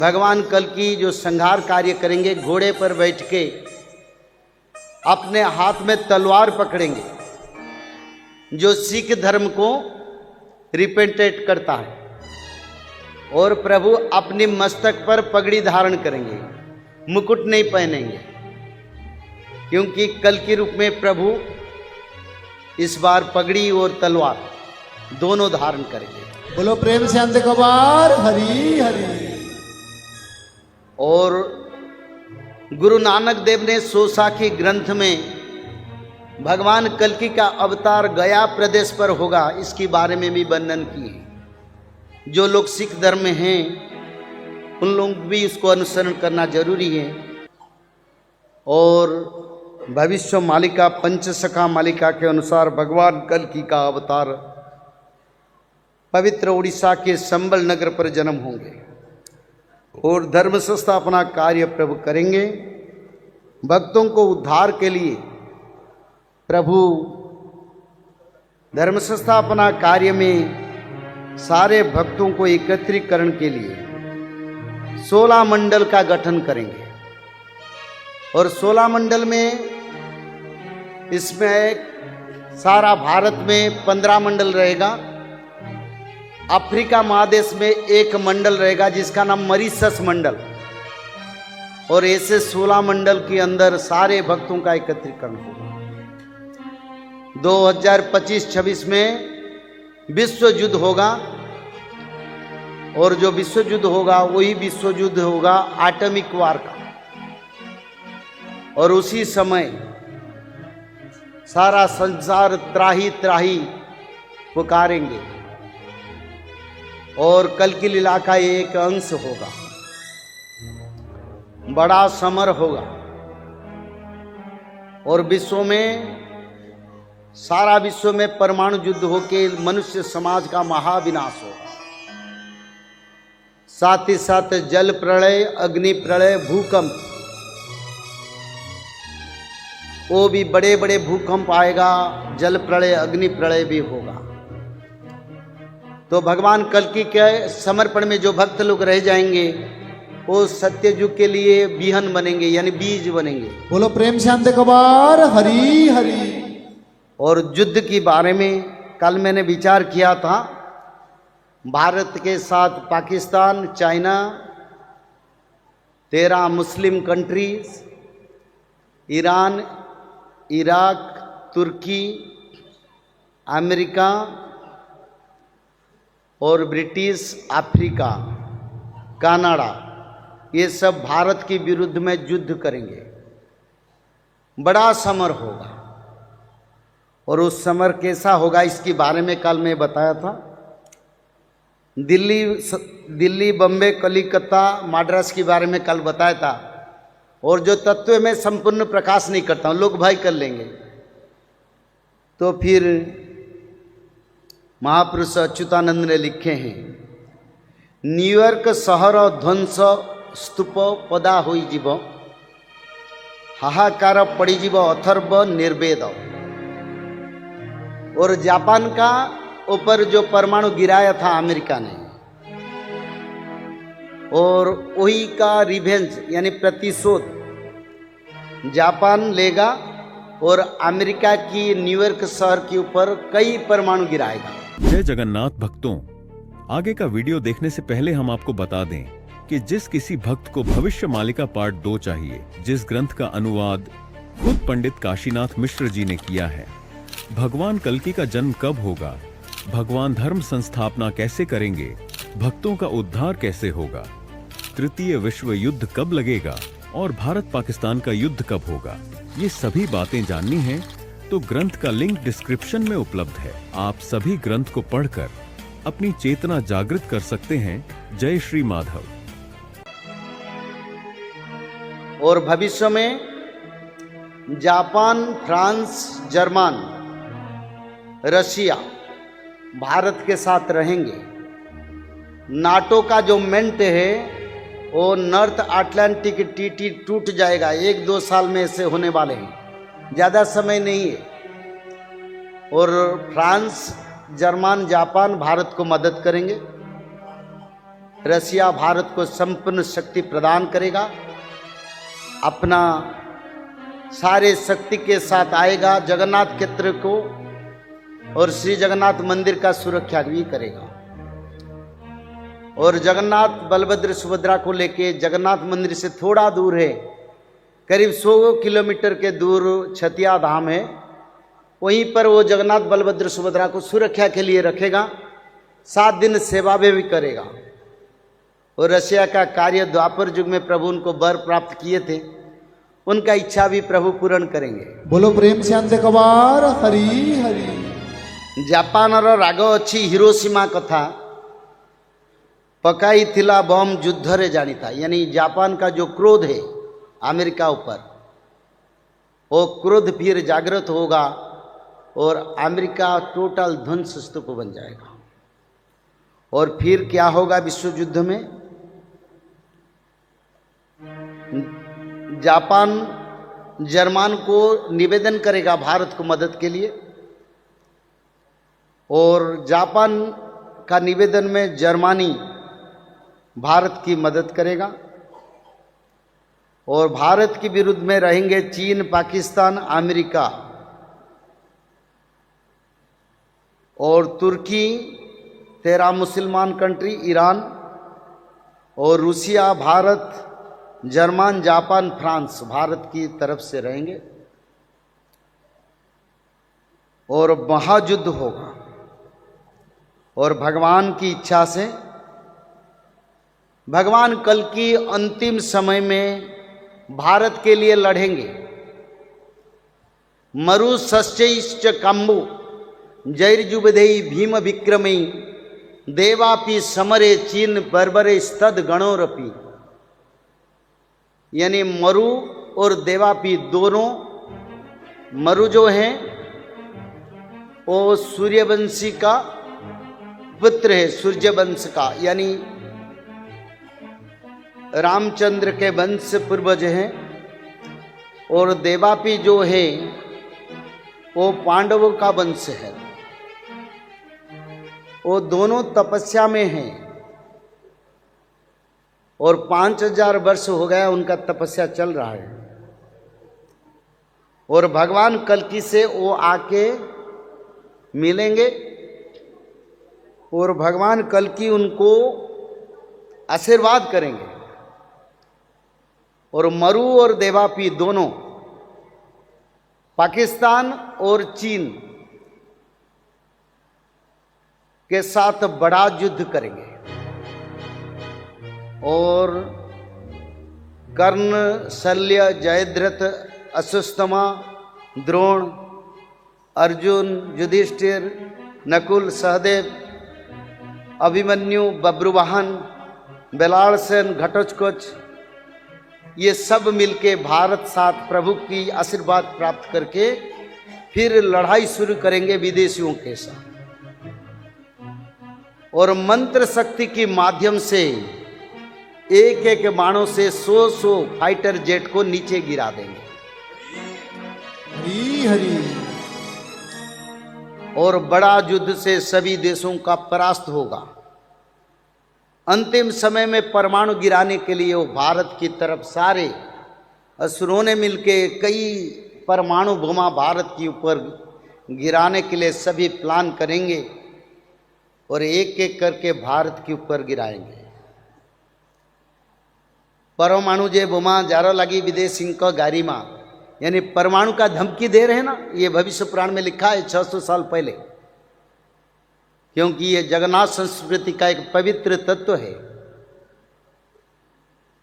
भगवान कल की जो संहार कार्य करेंगे, घोड़े पर बैठ के अपने हाथ में तलवार पकड़ेंगे, जो सिख धर्म को रिप्रेजेंट करता है। और प्रभु अपनी मस्तक पर पगड़ी धारण करेंगे, मुकुट नहीं पहनेंगे, क्योंकि कल के रूप में प्रभु इस बार पगड़ी और तलवार दोनों धारण करेंगे। बोलो प्रेम से अंत कबार हरि हरि। और गुरु नानक देव ने सोसाखी ग्रंथ में भगवान कल्कि का अवतार गया प्रदेश पर होगा, इसके बारे में भी वर्णन किए। जो लोग सिख धर्म में हैं उन लोग भी इसको अनुसरण करना जरूरी है। और भविष्य मालिका पंचसखा मालिका के अनुसार भगवान कल्कि का अवतार पवित्र उड़ीसा के संबल नगर पर जन्म होंगे और धर्म संस्थापना कार्य प्रभु करेंगे। भक्तों को उद्धार के लिए प्रभु धर्म संस्थापना कार्य में सारे भक्तों को एकत्रीकरण के लिए 16 मंडल का गठन करेंगे। और 16 मंडल में इसमें सारा भारत में 15 मंडल रहेगा, अफ्रीका महादेश में एक मंडल रहेगा जिसका नाम मॉरिशस मंडल, और ऐसे 16 मंडल के अंदर सारे भक्तों का एकत्रीकरण होगा। 2025-26 में विश्व युद्ध होगा, और जो विश्व युद्ध होगा वही विश्व युद्ध होगा एटॉमिक वार का। और उसी समय सारा संसार त्राही त्राही पुकारेंगे और कल की लीला का एक अंश होगा, बड़ा समर होगा। और विश्व में सारा विश्व में परमाणु युद्ध होके मनुष्य समाज का महाविनाश होगा। साथ ही साथ जल प्रलय, अग्नि प्रलय, भूकंप, वो भी बड़े बड़े भूकंप आएगा, जल प्रलय, अग्नि प्रलय भी होगा। तो भगवान कल्कि के समर्पण में जो भक्त लोग रह जाएंगे वो सत्य युग के लिए बिहन बनेंगे, यानी बीज बनेंगे। बोलो प्रेम से अंत कबार हरि हरि। और युद्ध के बारे में कल मैंने विचार किया था, भारत के साथ Pakistan, China, 13 Muslim countries, Iran, Iraq, तुर्की, अमेरिका और ब्रिटिश, अफ्रीका, कनाडा, ये सब भारत के विरुद्ध में युद्ध करेंगे। बड़ा समर होगा। और उस समर कैसा होगा इसके बारे में कल मैं बताया था। दिल्ली, बम्बे, कलिकता, मद्रास के बारे में कल बताया था। और जो तत्व में संपूर्ण प्रकाश नहीं करता हूँ, लोग भाई कर लेंगे। तो फिर महापुरुष अच्युतानंद ने लिखे हैं, न्यूयॉर्क सहर ध्वंस स्तूप पदा होई जीव, हाहाकार पड़ी जीव अथर्व निर्वेद। और जापान का ऊपर जो परमाणु गिराया था अमेरिका ने, और वही का रिवेंज यानी प्रतिशोध जापान लेगा और अमेरिका की न्यूयॉर्क शहर के ऊपर कई परमाणु गिराएगा। जय जगन्नाथ भक्तों, आगे का वीडियो देखने से पहले हम आपको बता दें कि जिस किसी भक्त को भविष्य मालिका पार्ट 2 चाहिए, जिस ग्रंथ का अनुवाद खुद पंडित काशीनाथ मिश्र जी ने किया है, भगवान कल्कि का जन्म कब होगा, भगवान धर्म संस्थापना कैसे करेंगे, भक्तों का उद्धार कैसे होगा, तृतीय विश्व युद्ध कब लगेगा और भारत पाकिस्तान का युद्ध कब होगा, ये सभी बातें जाननी हैं तो ग्रंथ का लिंक डिस्क्रिप्शन में उपलब्ध है। आप सभी ग्रंथ को पढ़कर अपनी चेतना जागृत कर सकते हैं। जय श्री माधव। और भविष्य में Japan, France, German, Russia Bharat के साथ रहेंगे। नाटो का जो मेंट है वो नॉर्थ अटलांटिक टीटी टूट जाएगा, 1-2 साल में ऐसे होने वाले हैं, ज़्यादा समय नहीं है। और फ्रांस, जर्मन, जापान भारत को मदद करेंगे। रसिया भारत को संपूर्ण शक्ति प्रदान करेगा, अपना सारे शक्ति के साथ आएगा जगन्नाथ क्षेत्र को और श्री जगन्नाथ मंदिर का सुरक्षा भी करेगा। और जगन्नाथ बलभद्र सुभद्रा को लेके जगन्नाथ मंदिर से थोड़ा दूर है, करीब 100 किलोमीटर के दूर छतिया धाम है, वहीं पर वो जगन्नाथ बलभद्र सुभद्रा को सुरक्षा के लिए रखेगा, 7 दिन सेवा में भी करेगा। और रसिया का कार्य द्वापर युग में प्रभु उनको वर प्राप्त किए थे, उनका इच्छा भी प्रभु पूर्ण करेंगे। बोलो प्रेम से अंत कबार हरि हरि। जापान राग अच्छी हिरोशिमा कथा पकाई थिला बम युद्ध रे जानी था, यानी जापान का जो क्रोध है अमेरिका ऊपर, वो क्रोध फिर जागृत होगा और अमेरिका टोटल ध्वंस स्तूप बन जाएगा। और फिर क्या होगा विश्व युद्ध में? जापान जर्मन को निवेदन करेगा भारत को मदद के लिए, और जापान का निवेदन में जर्मनी भारत की मदद करेगा। और भारत के विरुद्ध में रहेंगे चीन, पाकिस्तान, अमेरिका और तुर्की, 13 मुसलमान कंट्री, ईरान और Russia, Bharat, German, Japan, France Bharat की तरफ से रहेंगे और महायुद्ध होगा। और भगवान की इच्छा से भगवान कल की अंतिम समय में भारत के लिए लड़ेंगे। मरु सश्चैश्च काम्बु जैर्जुबधेयी भीम विक्रमी देवापि समरे चीन बर्बरे स्तद गणोरपि, यानी मरु और देवापि दोनों, मरु जो है वो सूर्यवंशी का पुत्र है, सूर्यवंश का, यानी रामचंद्र के वंश पूर्वज हैं। और देवापि जो है वो पांडवों का वंश है। वो दोनों तपस्या में हैं और 5000 वर्ष हो गया उनका तपस्या चल रहा है। और भगवान कल्कि से वो आके मिलेंगे और भगवान कल्कि उनको आशीर्वाद करेंगे। और मरु और देवापि दोनों पाकिस्तान और चीन के साथ बड़ा युद्ध करेंगे। और कर्ण, शल्य, जयद्रथ, अश्वत्थामा, द्रोण, अर्जुन, युधिष्ठिर, नकुल, सहदेव, अभिमन्यु, बब्रुवाहन, बेलालसेन, घटोत्कच, ये सब मिलके भारत साथ प्रभु की आशीर्वाद प्राप्त करके फिर लड़ाई शुरू करेंगे विदेशियों के साथ। और मंत्र शक्ति के माध्यम से एक एक बाणों से 100 फाइटर जेट को नीचे गिरा देंगे। हरि हरि। और बड़ा युद्ध से सभी देशों का परास्त होगा। अंतिम समय में परमाणु गिराने के लिए वो भारत की तरफ सारे असुरों ने मिलके कई परमाणु बोमा भारत के ऊपर गिराने के लिए सभी प्लान करेंगे और एक एक करके भारत के ऊपर गिराएंगे। परमाणु जे बोमा जारो लगी विदेशी का गाड़ी माँ, यानी परमाणु का धमकी दे रहे हैं ना, ये भविष्य पुराण में लिखा है 600 साल पहले, क्योंकि ये जगन्नाथ संस्कृति का एक पवित्र तत्व है।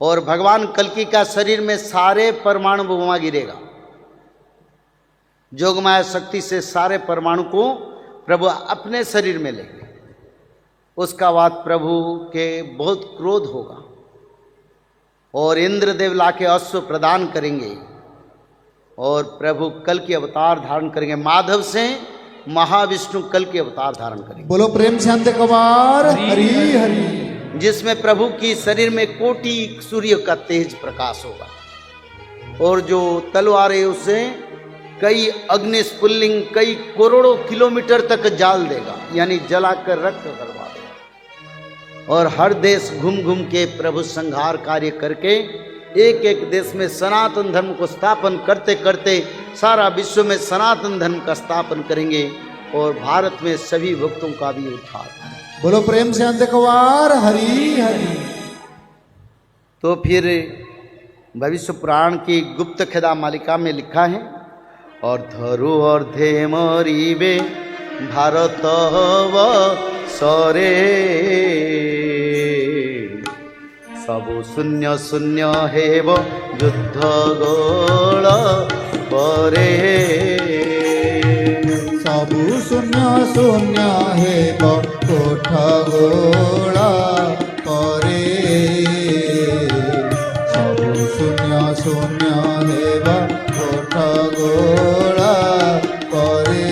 और भगवान कल्कि का शरीर में सारे परमाणु बोमा गिरेगा। जोगमाया शक्ति से सारे परमाणु को प्रभु अपने शरीर में लेंगे। उसका बाद प्रभु के बहुत क्रोध होगा और इंद्रदेव लाके अश्व प्रदान करेंगे और प्रभु कल की अवतार धारण करेंगे। माधव से महाविष्णु कल के अवतार धारण करेंगे। बोलो प्रेम से अंत कबार हरि हरि। जिसमें प्रभु की शरीर में कोटि सूर्य का तेज प्रकाश होगा और जो तलवार है उसे कई अग्नि स्फुल्लिंग कई करोड़ों किलोमीटर तक जाल देगा, यानी जलाकर रक्त करवा देगा। और हर देश घूम घूम के प्रभु संहार कार्य करके एक एक देश में सनातन धर्म को स्थापन करते करते सारा विश्व में सनातन धर्म का स्थापन करेंगे और भारत में सभी भक्तों का भी उद्धार। बोलो प्रेम से अंत कवार हरि हरि। तो फिर भविष्य पुराण की गुप्त खिदा मालिका में लिखा है, और धरु अर्धे मरीबे भारत सरे सबु शून्य शून्य हेब युद्ध गोल परे सबु शून्य शून्य हेब कोठ गोला परे सबु शून्य शून्य हेब कोठ गोला परे।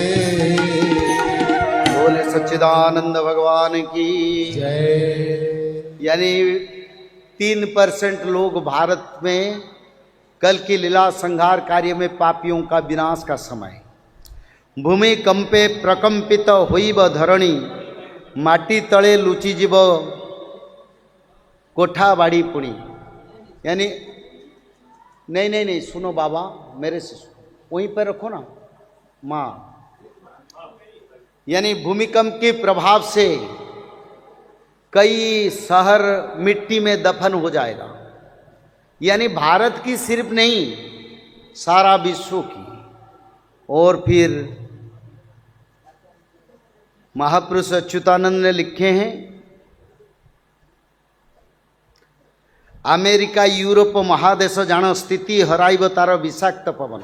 बोले सच्चिदानंद भगवान की जय। यानी 3% लोग भारत में कल की लीला संहार कार्य में पापियों का विनाश का समय। भूमि कंपे प्रकंपित होइब धरणी माटी तले लुचि जीव कोठा बाड़ी पुणी। यानी नहीं नहीं नहीं सुनो बाबा मेरे से सुनो, वहीं पर रखो ना माँ। यानी भूमिकंप के प्रभाव से कई शहर मिट्टी में दफन हो जाएगा। यानी भारत की सिर्फ नहीं सारा विश्व की। और फिर महापुरुष अच्युतानंद ने लिखे हैं, अमेरिका यूरोप महादेश जान स्थिति हराइब तार विषाक्त पवन।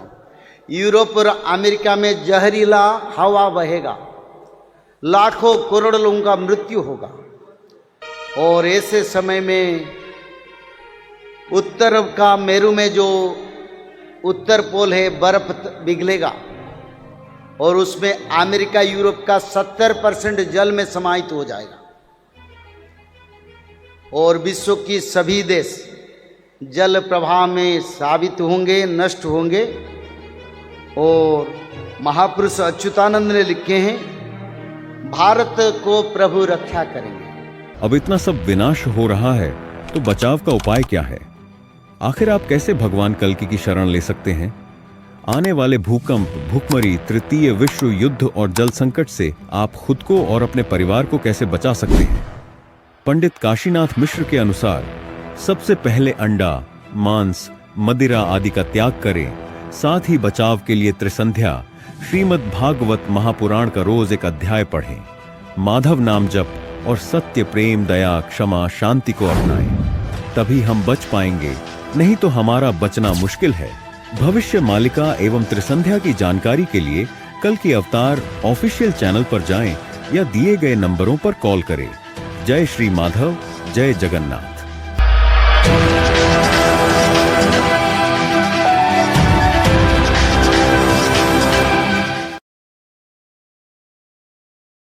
यूरोप और अमेरिका में जहरीला हवा बहेगा, लाखों करोड़ लोगों का मृत्यु होगा। और ऐसे समय में उत्तर का मेरू में जो उत्तर पोल है बर्फ पिघलेगा और उसमें अमेरिका यूरोप का 70% जल में समाहित हो जाएगा और विश्व की सभी देश जल प्रवाह में साबित होंगे, नष्ट होंगे। और महापुरुष अच्युतानंद ने लिखे हैं, भारत को प्रभु रक्षा करेंगे। अब इतना सब विनाश हो रहा है तो बचाव का उपाय क्या है? आखिर आप कैसे भगवान कल्कि की शरण ले सकते हैं? आने वाले भूकंप, भूखमरी, तृतीय विश्व युद्ध और जल संकट से आप खुद को और अपने परिवार को कैसे बचा सकते हैं? पंडित काशीनाथ मिश्र के अनुसार सबसे पहले अंडा, मांस, मदिरा आदि का त्याग करें। साथ ही बचाव के लिए त्रिसंध्या, श्रीमद् भागवत महापुराण का रोज एक अध्याय पढ़ें। माधव नाम जप और सत्य, प्रेम, दया, क्षमा, शांति को अपनाएं। तभी हम बच पाएंगे, नहीं तो हमारा बचना मुश्किल है। भविष्य मालिका एवं त्रिसंध्या की जानकारी के लिए कल्कि अवतार ऑफिशियल चैनल पर जाएं या दिए गए नंबरों पर कॉल करें। जय श्री माधव, जय जगन्नाथ।